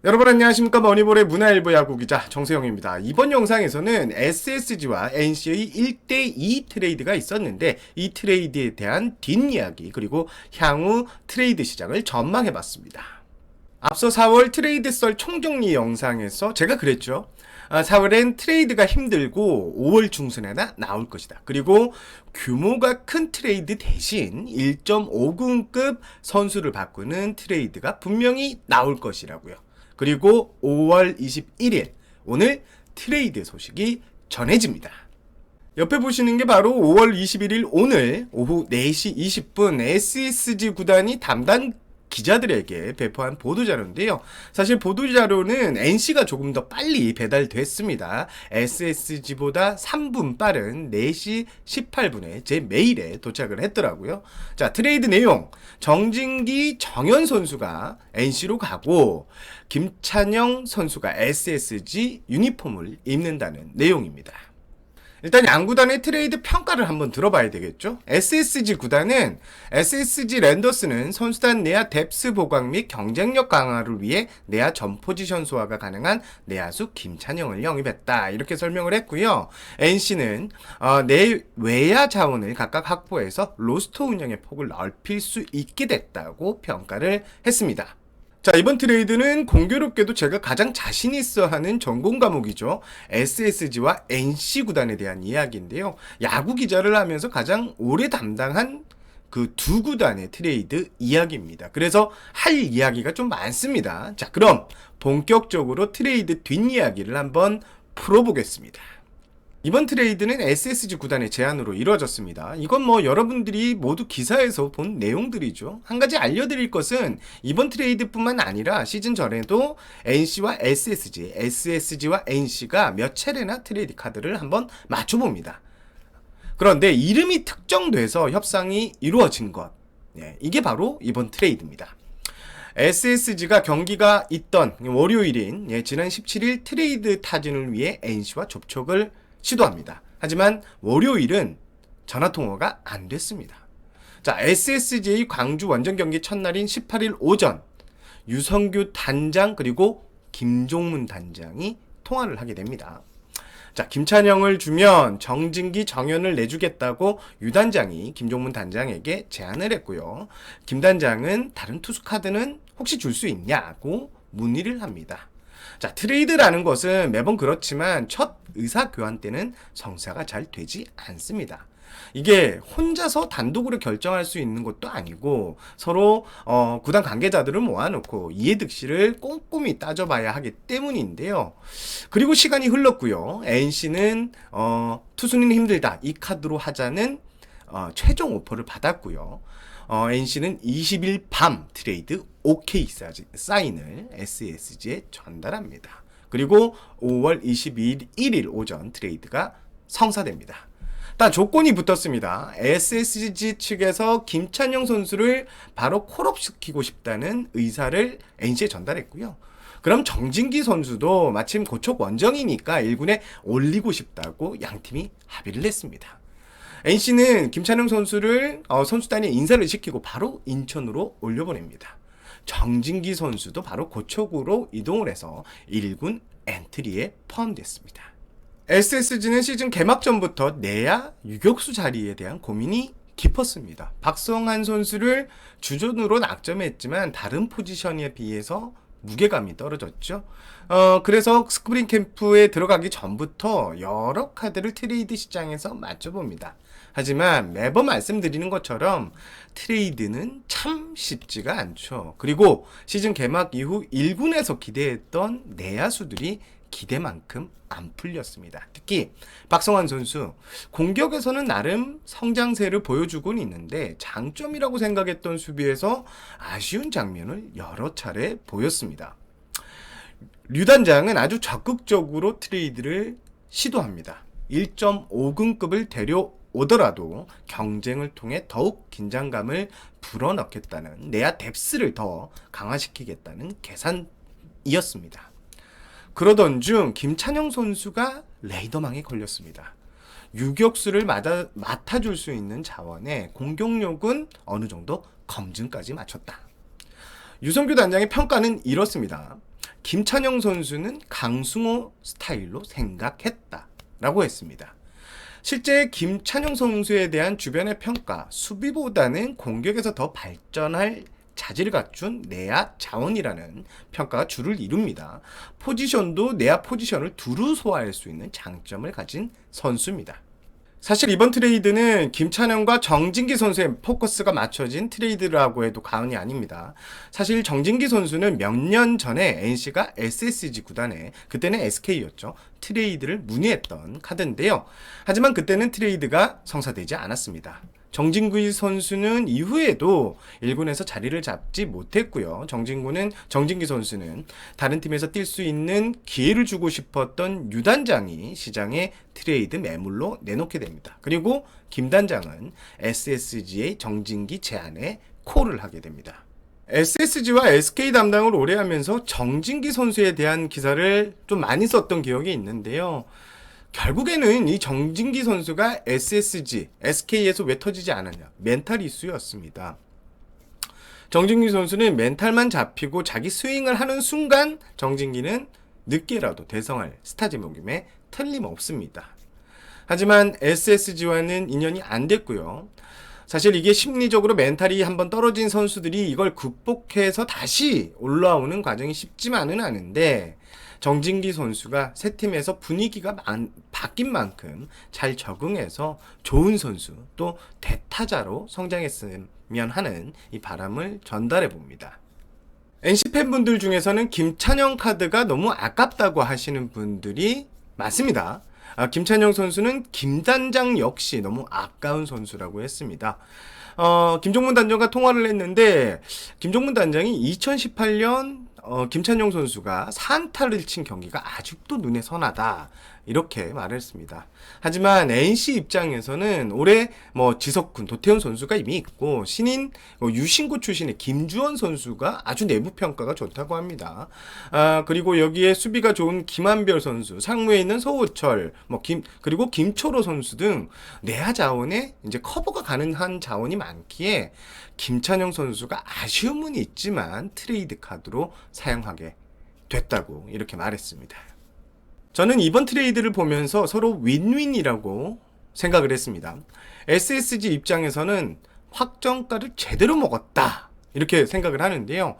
여러분 안녕하십니까. 머니볼의 문화일보 야구기자 정세영입니다. 이번 영상에서는 SSG와 NC의 1대2 트레이드가 있었는데 이 트레이드에 대한 뒷이야기 그리고 향후 트레이드 시장을 전망해봤습니다. 앞서 4월 트레이드 썰 총정리 영상에서 제가 그랬죠. 4월엔 트레이드가 힘들고 5월 중순에나 나올 것이다. 그리고 규모가 큰 트레이드 대신 1.5군급 선수를 바꾸는 트레이드가 분명히 나올 것이라고요. 그리고 5월 21일 오늘 트레이드 소식이 전해집니다. 옆에 보시는 게 바로 5월 21일 오늘 오후 4시 20분 SSG 구단이 담당 기자들에게 배포한 보도자료인데요. 사실 보도자료는 NC가 조금 더 빨리 배달됐습니다. SSG보다 3분 빠른 4시 18분에 제 메일에 도착을 했더라고요. 자, 트레이드 내용. 정진기, 정현 선수가 NC로 가고 김찬영 선수가 SSG 유니폼을 입는다는 내용입니다. 일단 양구단의 트레이드 평가를 한번 들어봐야 되겠죠. SSG 구단은 SSG 랜더스는 선수단 내야 뎁스 보강 및 경쟁력 강화를 위해 내야 전 포지션 소화가 가능한 내야수 김찬영을 영입했다. 이렇게 설명을 했고요. NC는 내 외야 자원을 각각 확보해서 로스터 운영의 폭을 넓힐 수 있게 됐다고 평가를 했습니다. 자, 이번 트레이드는 공교롭게도 제가 가장 자신 있어 하는 전공 과목이죠. SSG와 NC 구단에 대한 이야기인데요. 야구 기자를 하면서 가장 오래 담당한 그 두 구단의 트레이드 이야기입니다. 그래서 할 이야기가 좀 많습니다. 자, 그럼 본격적으로 트레이드 뒷이야기를 한번 풀어보겠습니다. 이번 트레이드는 SSG 구단의 제안으로 이루어졌습니다. 이건 뭐 여러분들이 모두 기사에서 본 내용들이죠. 한 가지 알려드릴 것은 이번 트레이드뿐만 아니라 시즌 전에도 NC와 SSG, SSG와 NC가 몇 차례나 트레이드 카드를 한번 맞춰봅니다. 그런데 이름이 특정돼서 협상이 이루어진 것, 이게 바로 이번 트레이드입니다. SSG가 경기가 있던 월요일인 지난 17일 트레이드 타진을 위해 NC와 접촉을 시도합니다. 하지만 월요일은 전화통화가 안 됐습니다. 자, SSG의 광주 원정 경기 첫날인 18일 오전 유성규 단장 그리고 김종문 단장이 통화를 하게 됩니다. 자, 김찬영을 주면 정진기, 정현을 내주겠다고 유 단장이 김종문 단장에게 제안을 했고요. 김 단장은 다른 투수 카드는 혹시 줄 수 있냐고 문의를 합니다. 자, 트레이드라는 것은 매번 그렇지만 첫 의사 교환 때는 성사가 잘 되지 않습니다. 이게 혼자서 단독으로 결정할 수 있는 것도 아니고 서로 구단 관계자들을 모아놓고 이해득실을 꼼꼼히 따져봐야 하기 때문인데요. 그리고 시간이 흘렀고요. NC는 투수는 힘들다. 이 카드로 하자는 최종 오퍼를 받았고요. NC는 20일 밤 트레이드 OK 사인을 SSG에 전달합니다. 그리고 5월 22일 1일 오전 트레이드가 성사됩니다. 딱 조건이 붙었습니다. SSG 측에서 김찬영 선수를 바로 콜업시키고 싶다는 의사를 NC에 전달했고요. 그럼 정진기 선수도 마침 고척 원정이니까 1군에 올리고 싶다고 양팀이 합의를 했습니다. NC는 김찬영 선수를 선수단에 인사를 시키고 바로 인천으로 올려보냅니다. 정진기 선수도 바로 고척으로 이동을 해서 1군 엔트리에 포함됐습니다. SSG는 시즌 개막 전부터 내야 유격수 자리에 대한 고민이 깊었습니다. 박성환 선수를 주전으로 낙점했지만 다른 포지션에 비해서 무게감이 떨어졌죠. 그래서 스프링 캠프에 들어가기 전부터 여러 카드를 트레이드 시장에서 맞춰봅니다. 하지만 매번 말씀드리는 것처럼 트레이드는 참 쉽지가 않죠. 그리고 시즌 개막 이후 1군에서 기대했던 내야수들이 기대만큼 안 풀렸습니다. 특히 박성환 선수 공격에서는 나름 성장세를 보여주고는 있는데 장점이라고 생각했던 수비에서 아쉬운 장면을 여러 차례 보였습니다. 류 단장은 아주 적극적으로 트레이드를 시도합니다. 1.5군급을 데려오더라도 경쟁을 통해 더욱 긴장감을 불어넣겠다는 내야 뎁스를 더 강화시키겠다는 계산이었습니다. 그러던 중 김찬영 선수가 레이더망에 걸렸습니다. 유격수를 맡아줄 수 있는 자원에 공격력은 어느 정도 검증까지 마쳤다. 유성규 단장의 평가는 이렇습니다. 김찬영 선수는 강승호 스타일로 생각했다라고 했습니다. 실제 김찬영 선수에 대한 주변의 평가, 수비보다는 공격에서 더 발전할 자질을 갖춘 내야 자원이라는 평가가 주를 이룹니다. 포지션도 내야 포지션을 두루 소화할 수 있는 장점을 가진 선수입니다. 사실 이번 트레이드는 김찬영과 정진기 선수의 포커스가 맞춰진 트레이드라고 해도 과언이 아닙니다. 사실 정진기 선수는 몇 년 전에 NC가 SSG 구단에, 그때는 SK였죠, 트레이드를 문의했던 카드인데요. 하지만 그때는 트레이드가 성사되지 않았습니다. 정진기 선수는 이후에도 1군에서 자리를 잡지 못했고요. 정진기 선수는 다른 팀에서 뛸 수 있는 기회를 주고 싶었던 유 단장이 시장에 트레이드 매물로 내놓게 됩니다. 그리고 김 단장은 SSG의 정진기 제안에 콜을 하게 됩니다. SSG와 SK 담당을 오래 하면서 정진기 선수에 대한 기사를 좀 많이 썼던 기억이 있는데요. 결국에는 이 정진기 선수가 SSG, SK에서 왜 터지지 않았냐? 멘탈 이슈였습니다. 정진기 선수는 멘탈만 잡히고 자기 스윙을 하는 순간 정진기는 늦게라도 대성할 스타 제목임에 틀림없습니다. 하지만 SSG와는 인연이 안 됐고요. 사실 이게 심리적으로 멘탈이 한번 떨어진 선수들이 이걸 극복해서 다시 올라오는 과정이 쉽지만은 않은데, 정진기 선수가 새 팀에서 분위기가 바뀐 만큼 잘 적응해서 좋은 선수, 또 대타자로 성장했으면 하는 이 바람을 전달해 봅니다. NC 팬분들 중에서는 김찬영 카드가 너무 아깝다고 하시는 분들이 많습니다. 김찬영 선수는 김 단장 역시 너무 아까운 선수라고 했습니다. 김종문 단장과 통화를 했는데, 김종문 단장이 2018년 김찬영 선수가 4안타를 친 경기가 아직도 눈에 선하다, 이렇게 말했습니다. 하지만 NC 입장에서는 올해 지석군, 도태훈 선수가 이미 있고, 신인 유신고 출신의 김주원 선수가 아주 내부 평가가 좋다고 합니다. 그리고 여기에 수비가 좋은 김한별 선수, 상무에 있는 서호철, 그리고 김초로 선수 등 내야 자원에 이제 커버가 가능한 자원이 많기에 김찬영 선수가 아쉬움은 있지만 트레이드 카드로 사용하게 됐다고 이렇게 말했습니다. 저는 이번 트레이드를 보면서 서로 윈윈이라고 생각을 했습니다. SSG 입장에서는 확정가를 제대로 먹었다, 이렇게 생각을 하는데요.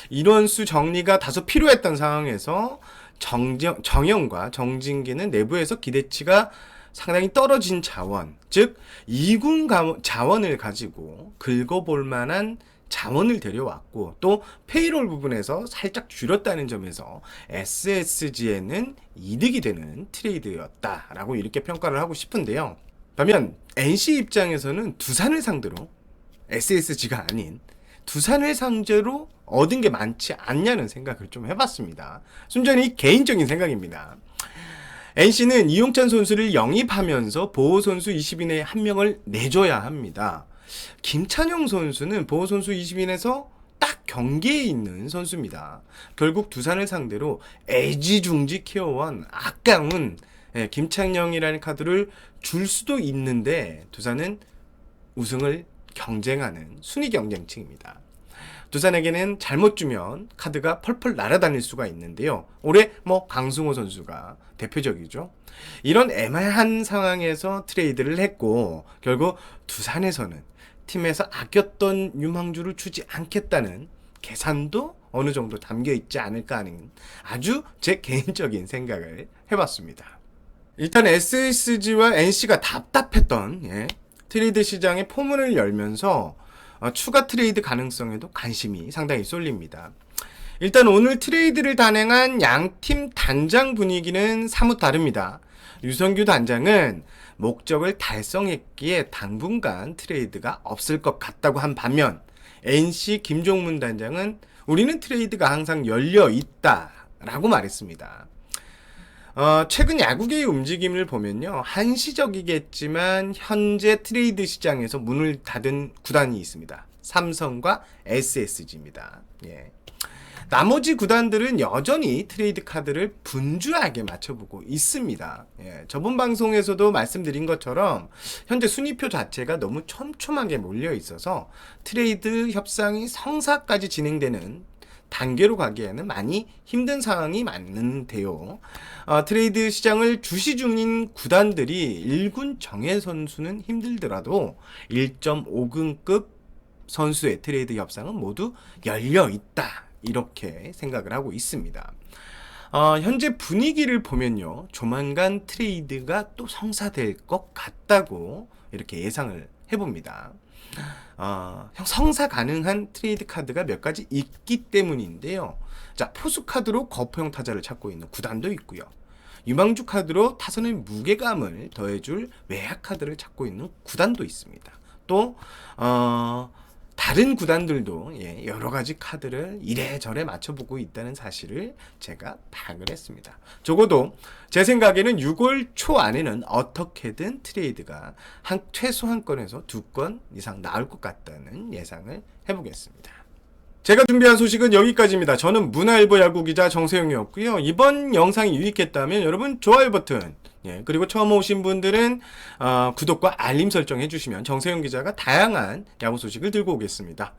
인원수 정리가 다소 필요했던 상황에서 정영과 정진기는 내부에서 기대치가 상당히 떨어진 자원, 즉 2군 자원을 가지고 긁어볼 만한 자원을 데려왔고, 또 페이롤 부분에서 살짝 줄였다는 점에서 SSG에는 이득이 되는 트레이드였다라고 이렇게 평가를 하고 싶은데요. 반면 NC 입장에서는 두산을 상대로, SSG가 아닌 두산을 상대로 얻은 게 많지 않냐는 생각을 좀 해봤습니다. 순전히 개인적인 생각입니다. NC는 이용찬 선수를 영입하면서 보호선수 20인에 한 명을 내줘야 합니다. 김찬영 선수는 보호선수 20인에서 딱 경계에 있는 선수입니다. 결국 두산을 상대로 애지중지 키워온 아까운 김찬영이라는 카드를 줄 수도 있는데, 두산은 우승을 경쟁하는 순위 경쟁층입니다. 두산에게는 잘못 주면 카드가 펄펄 날아다닐 수가 있는데요. 올해 강승호 선수가 대표적이죠. 이런 애매한 상황에서 트레이드를 했고, 결국 두산에서는 팀에서 아꼈던 유망주를 주지 않겠다는 계산도 어느 정도 담겨 있지 않을까 하는 아주 제 개인적인 생각을 해봤습니다. 일단 SSG와 NC가 답답했던 트레이드 시장의 포문을 열면서 추가 트레이드 가능성에도 관심이 상당히 쏠립니다. 일단 오늘 트레이드를 단행한 양팀 단장 분위기는 사뭇 다릅니다. 유성규 단장은 목적을 달성했기에 당분간 트레이드가 없을 것 같다고 한 반면, NC 김종문 단장은 우리는 트레이드가 항상 열려 있다라고 말했습니다. 최근 야구계의 움직임을 보면요, 한시적이겠지만 현재 트레이드 시장에서 문을 닫은 구단이 있습니다. 삼성과 SSG입니다. 나머지 구단들은 여전히 트레이드 카드를 분주하게 맞춰보고 있습니다. 저번 방송에서도 말씀드린 것처럼 현재 순위표 자체가 너무 촘촘하게 몰려 있어서 트레이드 협상이 성사까지 진행되는 단계로 가기에는 많이 힘든 상황이 맞는데요. 트레이드 시장을 주시 중인 구단들이 1군 정예 선수는 힘들더라도 1.5군급 선수의 트레이드 협상은 모두 열려 있다. 이렇게 생각을 하고 있습니다. 현재 분위기를 보면요. 조만간 트레이드가 또 성사될 것 같다고 이렇게 예상을 해봅니다. 성사 가능한 트레이드 카드가 몇 가지 있기 때문인데요. 자, 포수 카드로 거포형 타자를 찾고 있는 구단도 있고요. 유망주 카드로 타선의 무게감을 더해줄 외야 카드를 찾고 있는 구단도 있습니다. 또 다른 구단들도 여러 가지 카드를 이래저래 맞춰보고 있다는 사실을 제가 파악을 했습니다. 적어도 제 생각에는 6월 초 안에는 어떻게든 트레이드가 최소 한 건에서 2건 이상 나올 것 같다는 예상을 해보겠습니다. 제가 준비한 소식은 여기까지입니다. 저는 문화일보 야구기자 정세영이었고요. 이번 영상이 유익했다면 여러분 좋아요 버튼, 그리고 처음 오신 분들은 구독과 알림 설정 해주시면 정세영 기자가 다양한 야구 소식을 들고 오겠습니다.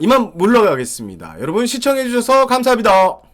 이만 물러가겠습니다. 여러분 시청해주셔서 감사합니다.